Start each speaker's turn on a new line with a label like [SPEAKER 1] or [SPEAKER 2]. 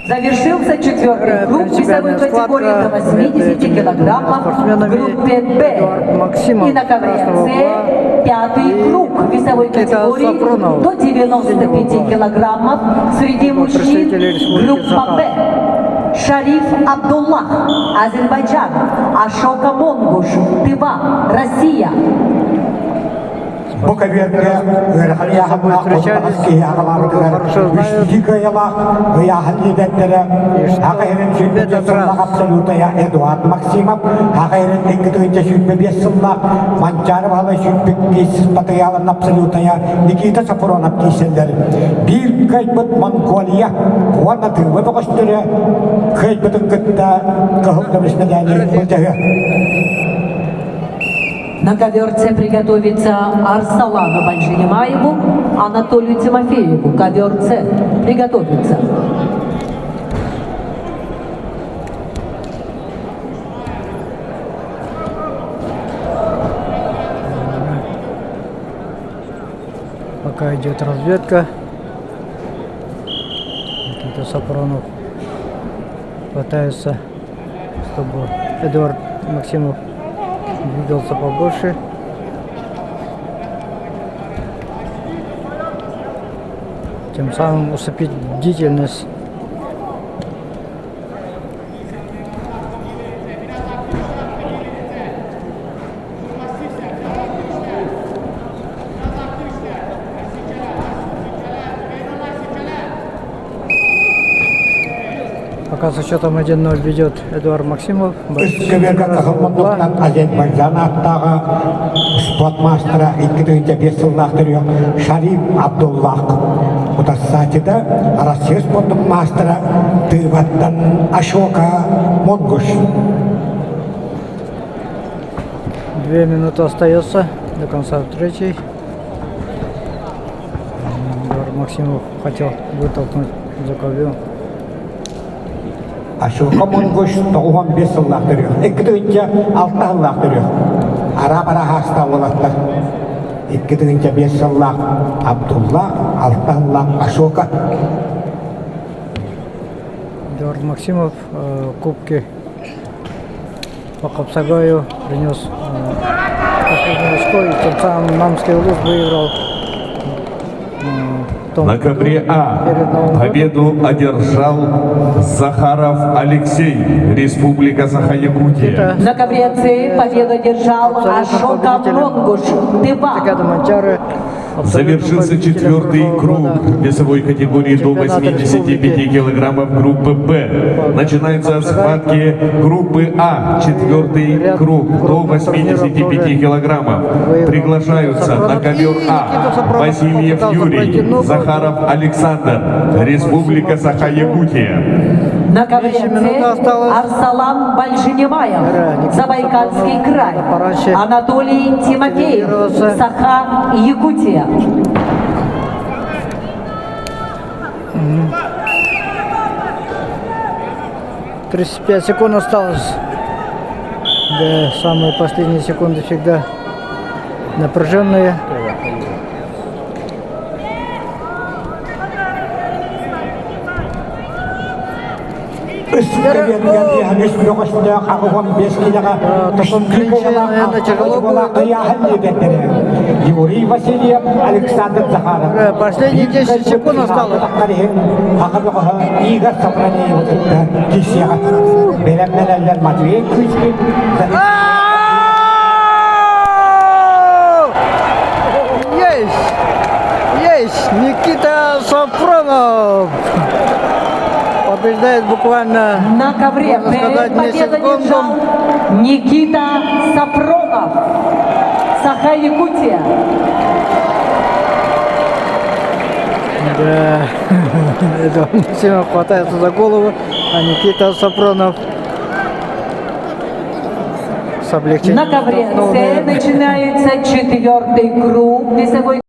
[SPEAKER 1] Завершился четвертый круг весовой категории до 80 килограммов в группе «Б». И на ковре «С» пятый круг весовой категории до 95 килограммов среди мужчин группа «Б». Шариф Абдуллах, Азербайджан. Ашока Монгуш, Тыва, Россия.
[SPEAKER 2] Bu kabirde Haliyahanna Kotbaski Ağalarıdır. Üçlük ayala Haliyahan liderleri Haqayırın şübbeti sınırlık absolutaya Eduard Maksimov Haqayırın teknik şübbe 5 sınırlık Mançarı bağlı şübbek 5 sınırlık absolutaya Nikita Safuronov kişiler. Bir kaybet Mongolia Kuanatı ve bakıştırı kaybetin kıtta kahıldamışına yani bulacak.
[SPEAKER 1] На ковер «С» приготовится Арсалану Банжинимаеву, Анатолию Тимофееву. Ковер «С» приготовится.
[SPEAKER 3] Пока идет разведка. Никита Сапронов пытается, чтобы Эдуард Максимов двигался побольше. Тем самым усыпить бдительность. Пока со счетом 1-0 ведет Эдуард Максимов.
[SPEAKER 2] Üsküver'de kahramanlıktan Azerbaycan hattağı sportmastera 2-5 yıllaktırıyor Şarif Abdullah. Bu da saçıda Rusya sportmastera Tıvat'tan Ашока Монгуш.
[SPEAKER 3] 2 минуты остается до конца встречи. Эдуард Максимов хотел вытолкнуть за ковер.
[SPEAKER 2] Ашока Монгуш 95 yıllaktırıyor. 2-6 yıllaktırıyor. Ara hasta olatlar. 2-5 yıllık Abdullah, 6 yıllık Ашока.
[SPEAKER 3] Эдуард Максимов кубки по Капсагаю принес последний очко, и тем самым Намский Улус выиграл.
[SPEAKER 4] На ковре А победу одержал Захаров Алексей, Республика Саха-Якутия.
[SPEAKER 1] На ковре «С» победу одержал Ашока Монгуш, Тыва.
[SPEAKER 4] Завершился четвертый круг весовой категории до 85 килограммов группы «Б». Начинаются схватки группы А, четвертый круг до 85 килограммов. Приглашаются на ковер А Васильев Юрий, Захаров Александр, Республика Саха-Якутия.
[SPEAKER 1] На ковре «С» Арсалан Банжинимаев, Забайкальский край. Анатолий Тимофеев, Саха-Якутия.
[SPEAKER 3] 35 секунд осталось. Да, самые последние секунды всегда напряженные.
[SPEAKER 2] Üsküver'de henüz yokuşta kahraman 5 kiloga
[SPEAKER 3] тяжело будет.
[SPEAKER 2] Юрий Васильев, Александр Захаров.
[SPEAKER 3] Последние 10 секунд осталось.
[SPEAKER 2] Игорь Сафронеев. Белемнелер Матвей Кричкин.
[SPEAKER 3] Есть! Никита Сафронов побеждает буквально
[SPEAKER 1] на ковре «Б» победу одержал Никита Сафронов, Саха-Якутия.
[SPEAKER 3] Да, это Максимов хватается за голову, а Никита Сафронов с облегчением.
[SPEAKER 1] На ковре «С» начинается четвертый круг весовой